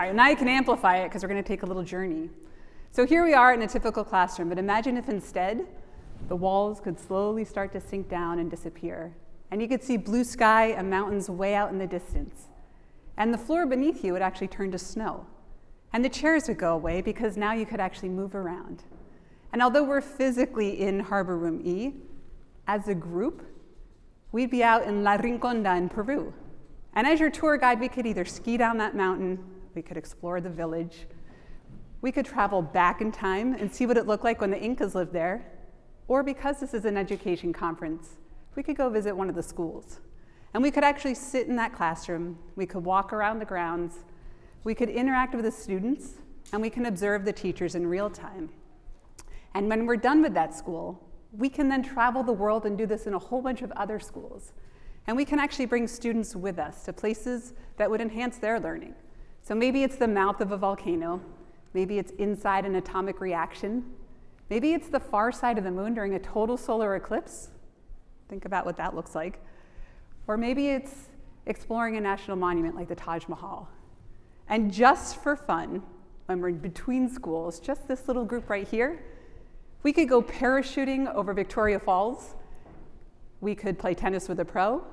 right, now you can amplify it because we're going to take a little journey. So here we are in a typical classroom, but imagine if instead the walls could slowly start to sink down and disappear. And you could see blue sky and mountains way out in the distance. And the floor beneath you would actually turn to snow. And the chairs would go away because now you could actually move around. And although we're physically in Harbor Room E, as a group, we'd be out in La Rinconda in Peru. And as your tour guide, we could either ski down that mountain, we could explore the village, we could travel back in time and see what it looked like when the Incas lived there, or because this is an education conference, we could go visit one of the schools. And we could actually sit in that classroom, we could walk around the grounds, we could interact with the students, and we can observe the teachers in real time. And when we're done with that school, we can then travel the world and do this in a whole bunch of other schools. And we can actually bring students with us to places that would enhance their learning. So maybe it's the mouth of a volcano, maybe it's inside an atomic reaction, maybe it's the far side of the moon during a total solar eclipse. Think about what that looks like. Or maybe it's exploring a national monument like the Taj Mahal. And just for fun, when we're between schools, just this little group right here, we could go parachuting over Victoria Falls, we could play tennis with a pro,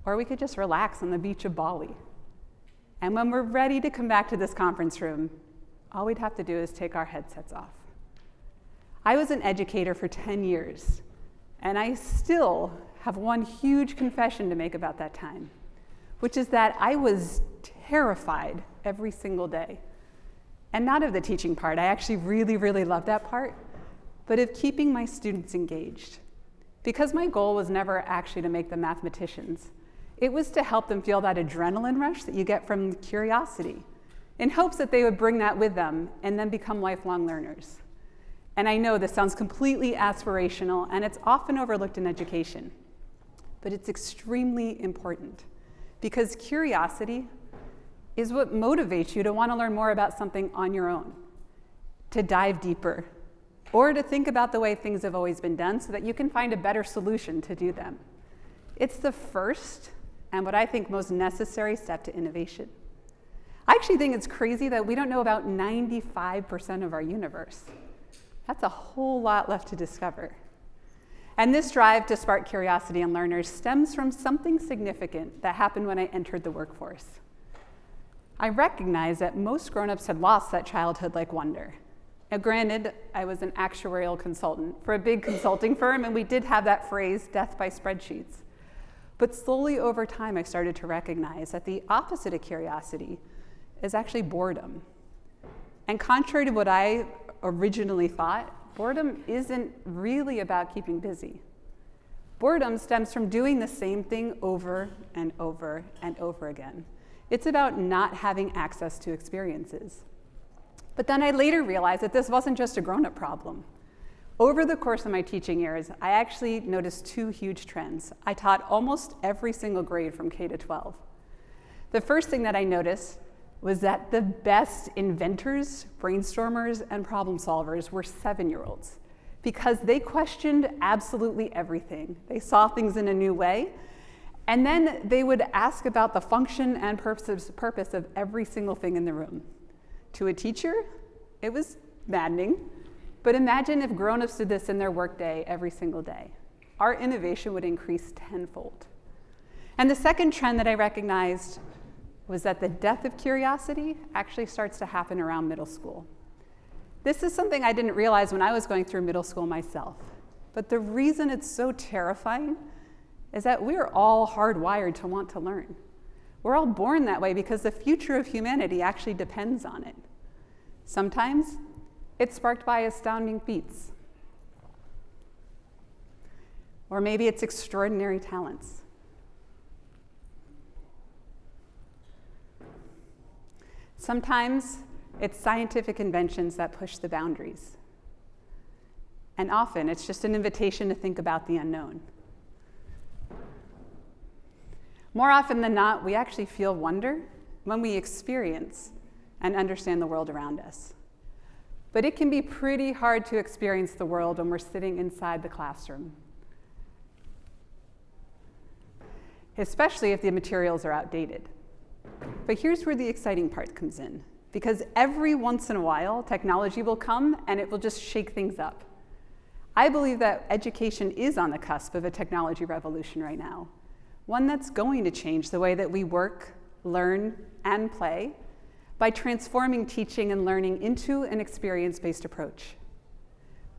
or we could just relax on the beach of Bali. And when we're ready to come back to this conference room, all we'd have to do is take our headsets off. I was an educator for 10 years, and I still have one huge confession to make about that time, which is that I was terrified every single day. And not of the teaching part, I actually really loved that part, but of keeping my students engaged. Because my goal was never actually to make them mathematicians. It was to help them feel that adrenaline rush that you get from curiosity, in hopes that they would bring that with them and then become lifelong learners. And I know this sounds completely aspirational, and it's often overlooked in education, but it's extremely important, because curiosity is what motivates you to want to learn more about something on your own, to dive deeper, or to think about the way things have always been done so that you can find a better solution to do them. It's the first and what I think most necessary step to innovation. I actually think it's crazy that we don't know about 95% of our universe. That's a whole lot left to discover. And this drive to spark curiosity in learners stems from something significant that happened when I entered the workforce. I recognized that most grown-ups had lost that childhood-like wonder. Now, granted, I was an actuarial consultant for a big consulting firm, and we did have that phrase, death by spreadsheets. But slowly over time, I started to recognize that the opposite of curiosity is actually boredom. And contrary to what I originally thought, boredom isn't really about keeping busy. Boredom stems from doing the same thing over and over and over again. It's about not having access to experiences. But then I later realized that this wasn't just a grown-up problem. Over the course of my teaching years, I actually noticed two huge trends. I taught almost every single grade from K to 12. The first thing that I noticed was that the best inventors, brainstormers, and problem solvers were 7-year-olds, because they questioned absolutely everything. They saw things in a new way, and then they would ask about the function and purpose of every single thing in the room. To a teacher, it was maddening, but imagine if grown-ups did this in their workday every single day. Our innovation would increase tenfold. And the second trend that I recognized was that the death of curiosity actually starts to happen around middle school. This is something I didn't realize when I was going through middle school myself, but the reason it's so terrifying is that we're all hardwired to want to learn. We're all born that way because the future of humanity actually depends on it. Sometimes it's sparked by astounding feats. Or maybe it's extraordinary talents. Sometimes it's scientific inventions that push the boundaries. And often it's just an invitation to think about the unknown. More often than not, we actually feel wonder when we experience and understand the world around us. But it can be pretty hard to experience the world when we're sitting inside the classroom, especially if the materials are outdated. But here's where the exciting part comes in, because every once in a while, technology will come and it will just shake things up. I believe that education is on the cusp of a technology revolution right now, one that's going to change the way that we work, learn, and play by transforming teaching and learning into an experience-based approach.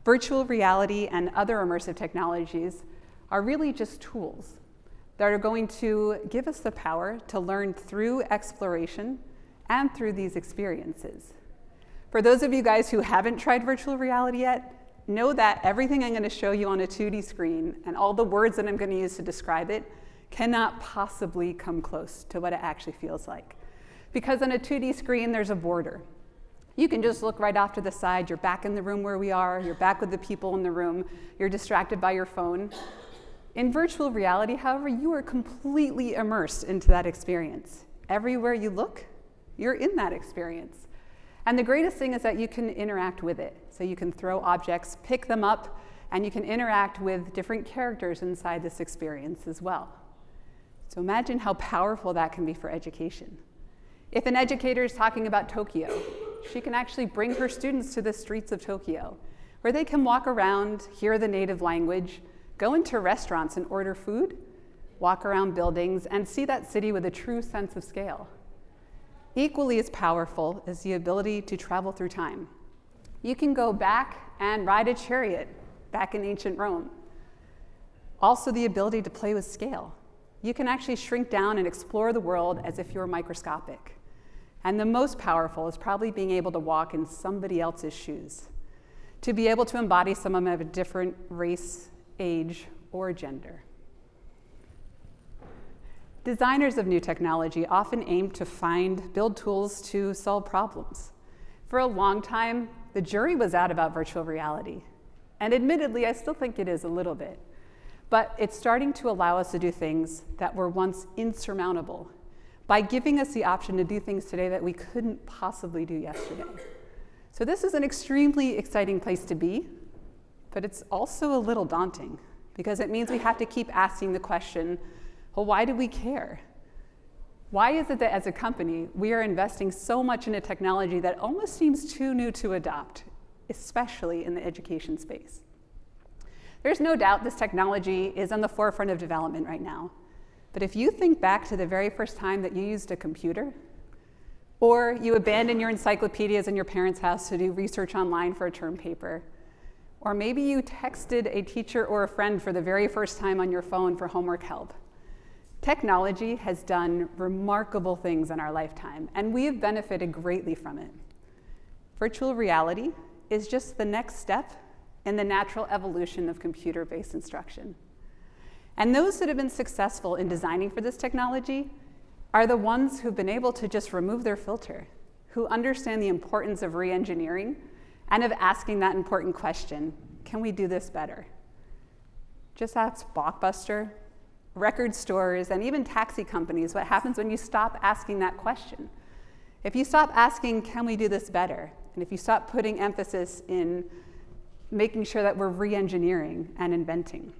Virtual reality and other immersive technologies are really just tools that are going to give us the power to learn through exploration and through these experiences. For those of you guys who haven't tried virtual reality yet, know that everything I'm going to show you on a 2D screen and all the words that I'm going to use to describe it cannot possibly come close to what it actually feels like. Because on a 2D screen, there's a border. You can just look right off to the side. You're back in the room where we are. You're back with the people in the room. You're distracted by your phone. In virtual reality, however, you are completely immersed into that experience. Everywhere you look, you're in that experience. And the greatest thing is that you can interact with it. So you can throw objects, pick them up, and you can interact with different characters inside this experience as well. So imagine how powerful that can be for education. If an educator is talking about Tokyo, she can actually bring her students to the streets of Tokyo, where they can walk around, hear the native language, go into restaurants and order food, walk around buildings, and see that city with a true sense of scale. Equally as powerful is the ability to travel through time. You can go back and ride a chariot back in ancient Rome. Also the ability to play with scale. You can actually shrink down and explore the world as if you were microscopic. And the most powerful is probably being able to walk in somebody else's shoes, to be able to embody someone of a different race, age, or gender. Designers of new technology often aim to build tools to solve problems. For a long time, the jury was out about virtual reality. And admittedly, I still think it is a little bit. But it's starting to allow us to do things that were once insurmountable by giving us the option to do things today that we couldn't possibly do yesterday. So this is an extremely exciting place to be, but it's also a little daunting because it means we have to keep asking the question, well, why do we care? Why is it that as a company, we are investing so much in a technology that almost seems too new to adopt, especially in the education space? There's no doubt this technology is on the forefront of development right now. But if you think back to the very first time that you used a computer, or you abandoned your encyclopedias in your parents' house to do research online for a term paper, or maybe you texted a teacher or a friend for the very first time on your phone for homework help, technology has done remarkable things in our lifetime, and we have benefited greatly from it. Virtual reality is just the next step in the natural evolution of computer-based instruction. And those that have been successful in designing for this technology are the ones who've been able to just remove their filter, who understand the importance of re-engineering and of asking that important question, can we do this better? Just ask Blockbuster, record stores, and even taxi companies what happens when you stop asking that question. If you stop asking, can we do this better? And if you stop putting emphasis in making sure that we're re-engineering and inventing.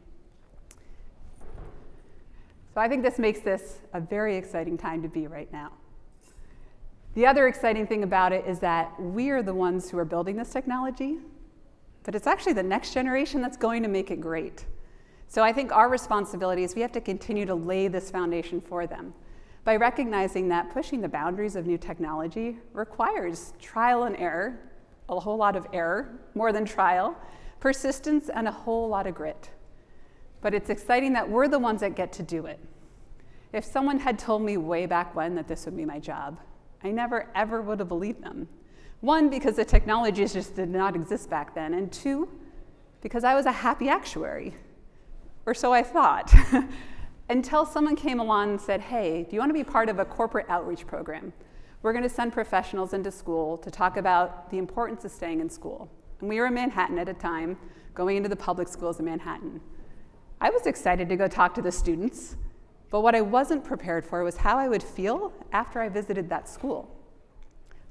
So I think this makes this a very exciting time to be right now. The other exciting thing about it is that we are the ones who are building this technology, but it's actually the next generation that's going to make it great. So I think our responsibility is we have to continue to lay this foundation for them by recognizing that pushing the boundaries of new technology requires trial and error, a whole lot of error, more than trial, persistence, and a whole lot of grit. But it's exciting that we're the ones that get to do it. If someone had told me way back when that this would be my job, I never ever would have believed them. One, because the technologies just did not exist back then, and two, because I was a happy actuary, or so I thought, until someone came along and said, hey, do you want to be part of a corporate outreach program? We're going to send professionals into school to talk about the importance of staying in school. And we were in Manhattan at a time, going into the public schools in Manhattan. I was excited to go talk to the students, but what I wasn't prepared for was how I would feel after I visited that school.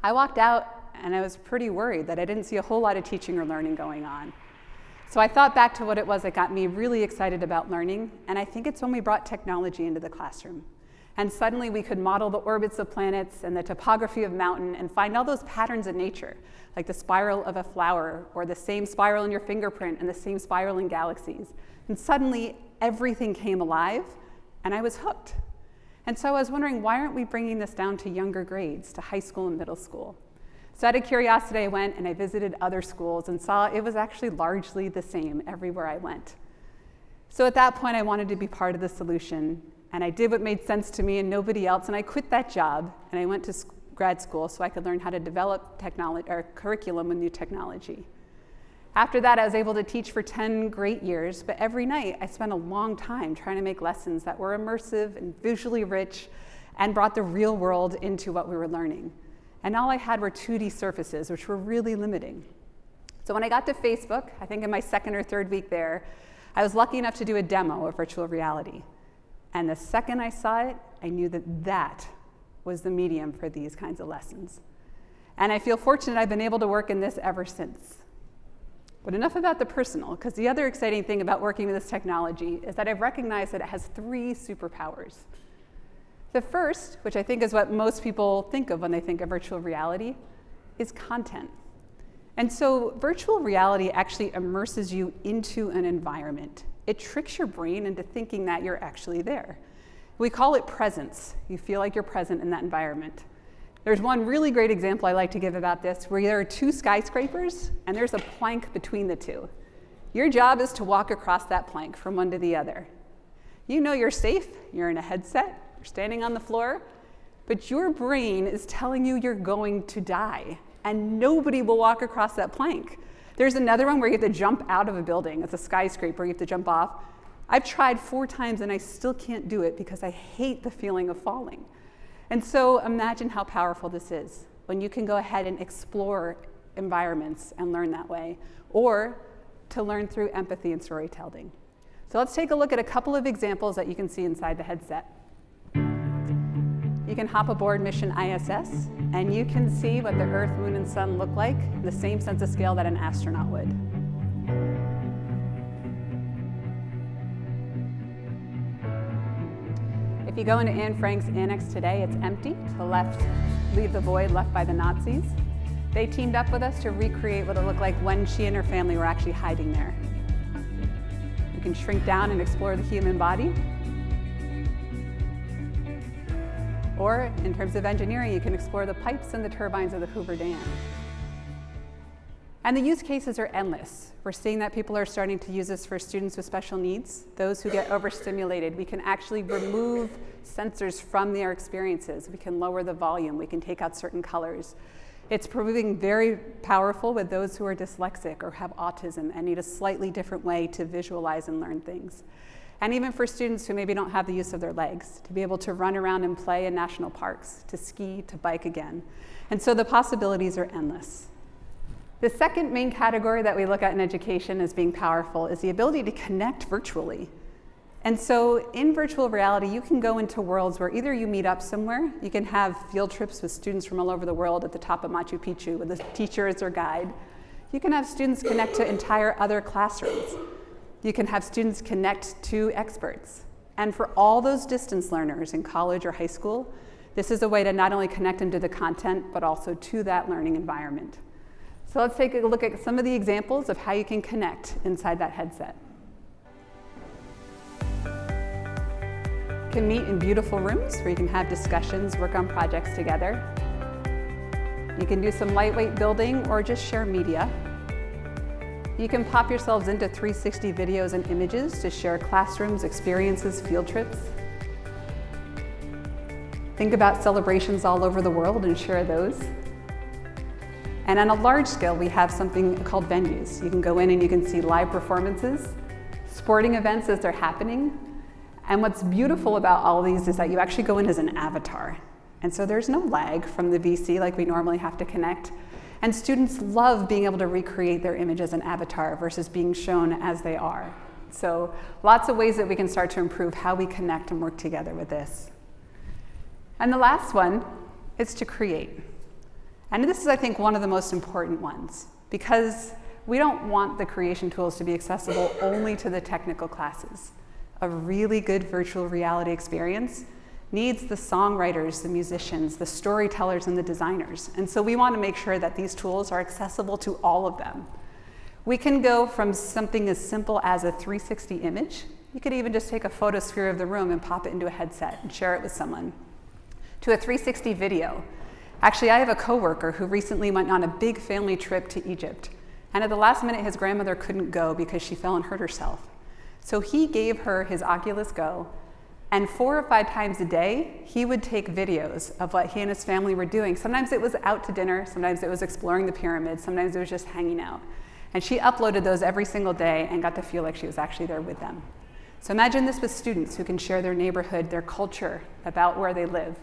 I walked out and I was pretty worried that I didn't see a whole lot of teaching or learning going on. So I thought back to what it was that got me really excited about learning, and I think it's when we brought technology into the classroom. And suddenly we could model the orbits of planets and the topography of mountain and find all those patterns in nature, like the spiral of a flower or the same spiral in your fingerprint and the same spiral in galaxies. And suddenly everything came alive and I was hooked. And so I was wondering, why aren't we bringing this down to younger grades, to high school and middle school? So out of curiosity, I went and I visited other schools and saw it was actually largely the same everywhere I went. So at that point, I wanted to be part of the solution. And I did what made sense to me and nobody else, and I quit that job, and I went to grad school so I could learn how to develop technology or curriculum with new technology. After that, I was able to teach for 10 great years, but every night I spent a long time trying to make lessons that were immersive and visually rich and brought the real world into what we were learning. And all I had were 2D surfaces, which were really limiting. So when I got to Facebook, I think in my second or third week there, I was lucky enough to do a demo of virtual reality. And the second I saw it, I knew that that was the medium for these kinds of lessons. And I feel fortunate I've been able to work in this ever since. But enough about the personal, because the other exciting thing about working with this technology is that I've recognized that it has 3 superpowers. The first, which I think is what most people think of when they think of virtual reality, is content. And so virtual reality actually immerses you into an environment. It tricks your brain into thinking that you're actually there. We call it presence. You feel like you're present in that environment. There's one really great example I like to give about this, where there are 2 skyscrapers and there's a plank between the 2. Your job is to walk across that plank from one to the other. You know you're safe, you're in a headset, you're standing on the floor, but your brain is telling you you're going to die, and nobody will walk across that plank. There's another one where you have to jump out of a building. It's a skyscraper, you have to jump off. I've tried 4 times and I still can't do it because I hate the feeling of falling. And so imagine how powerful this is when you can go ahead and explore environments and learn that way, or to learn through empathy and storytelling. So let's take a look at a couple of examples that you can see inside the headset. You can hop aboard mission ISS, and you can see what the Earth, Moon, and Sun look like in the same sense of scale that an astronaut would. If you go into Anne Frank's annex today, it's empty. To the left, leave the void left by the Nazis. They teamed up with us to recreate what it looked like when she and her family were actually hiding there. You can shrink down and explore the human body. Or, in terms of engineering, you can explore the pipes and the turbines of the Hoover Dam. And the use cases are endless. We're seeing that people are starting to use this for students with special needs, those who get overstimulated. We can actually remove sensors from their experiences. We can lower the volume. We can take out certain colors. It's proving very powerful with those who are dyslexic or have autism and need a slightly different way to visualize and learn things. And even for students who maybe don't have the use of their legs, to be able to run around and play in national parks, to ski, to bike again. And so the possibilities are endless. The second main category that we look at in education as being powerful is the ability to connect virtually. And so in virtual reality, you can go into worlds where either you meet up somewhere, you can have field trips with students from all over the world at the top of Machu Picchu with a teacher as their guide. You can have students connect to entire other classrooms. You can have students connect to experts. And for all those distance learners in college or high school, this is a way to not only connect them to the content, but also to that learning environment. So let's take a look at some of the examples of how you can connect inside that headset. You can meet in beautiful rooms where you can have discussions, work on projects together. You can do some lightweight building or just share media. You can pop yourselves into 360 videos and images to share classrooms, experiences, field trips. Think about celebrations all over the world and share those. And on a large scale, we have something called venues. You can go in and you can see live performances, sporting events as they're happening. And what's beautiful about all of these is that you actually go in as an avatar. And so there's no lag from the VC like we normally have to connect. And students love being able to recreate their image as an avatar versus being shown as they are. So lots of ways that we can start to improve how we connect and work together with this. And the last one is to create. And this is, I think, one of the most important ones, because we don't want the creation tools to be accessible only to the technical classes. A really good virtual reality experience needs the songwriters, the musicians, the storytellers, and the designers. And so we want to make sure that these tools are accessible to all of them. We can go from something as simple as a 360 image. You could even just take a photosphere of the room and pop it into a headset and share it with someone, to a 360 video. Actually, I have a coworker who recently went on a big family trip to Egypt. And at the last minute, his grandmother couldn't go because she fell and hurt herself. So he gave her his Oculus Go, and 4 or 5 times a day, he would take videos of what he and his family were doing. Sometimes it was out to dinner, sometimes it was exploring the pyramids, sometimes it was just hanging out. And she uploaded those every single day and got to feel like she was actually there with them. So imagine this with students who can share their neighborhood, their culture, about where they live.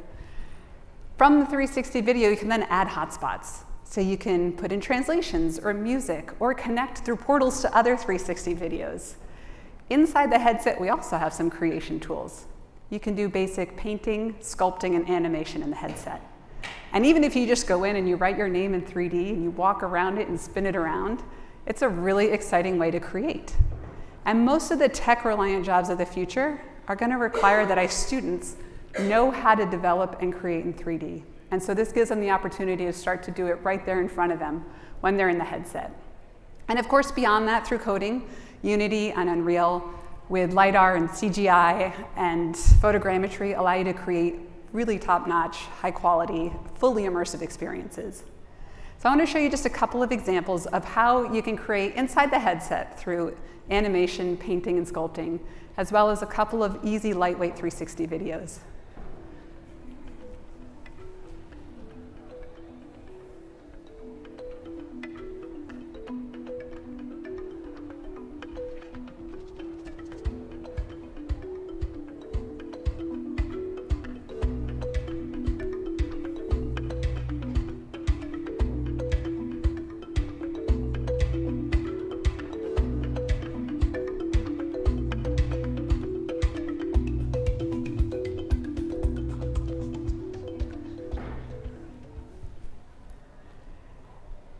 From the 360 video, you can then add hotspots. So you can put in translations or music or connect through portals to other 360 videos. Inside the headset, we also have some creation tools. You can do basic painting, sculpting, and animation in the headset. And even if you just go in and you write your name in 3D and you walk around it and spin it around, it's a really exciting way to create. And most of the tech-reliant jobs of the future are going to require that our students know how to develop and create in 3D. And so this gives them the opportunity to start to do it right there in front of them when they're in the headset. And of course, beyond that, through coding, Unity and Unreal, with LiDAR and CGI and photogrammetry allow you to create really top-notch, high-quality, fully immersive experiences. So I want to show you just a couple of examples of how you can create inside the headset through animation, painting, and sculpting, as well as a couple of easy, lightweight 360 videos.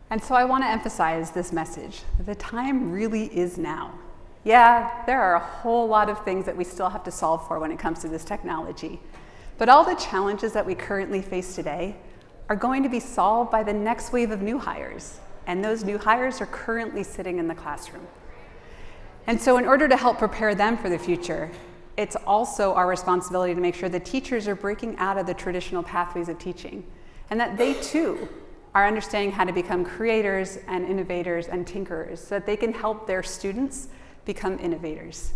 And so I want to emphasize this message. The time really is now. Yeah, there are a whole lot of things that we still have to solve for when it comes to this technology. But all the challenges that we currently face today are going to be solved by the next wave of new hires. And those new hires are currently sitting in the classroom. And so in order to help prepare them for the future, it's also our responsibility to make sure that teachers are breaking out of the traditional pathways of teaching, and that they too are understanding how to become creators and innovators and tinkerers so that they can help their students become innovators.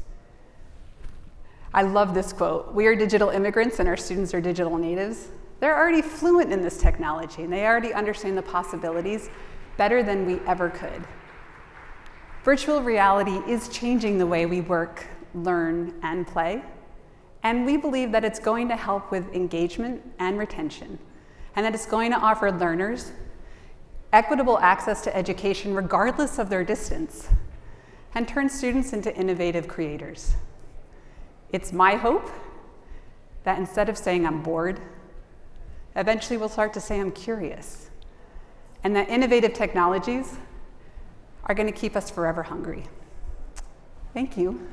I love this quote. We are digital immigrants and our students are digital natives. They're already fluent in this technology and they already understand the possibilities better than we ever could. Virtual reality is changing the way we work, learn, and play. And we believe that it's going to help with engagement and retention, and that it's going to offer learners equitable access to education regardless of their distance, and turn students into innovative creators. It's my hope that instead of saying I'm bored, eventually we'll start to say I'm curious, and that innovative technologies are going to keep us forever hungry. Thank you.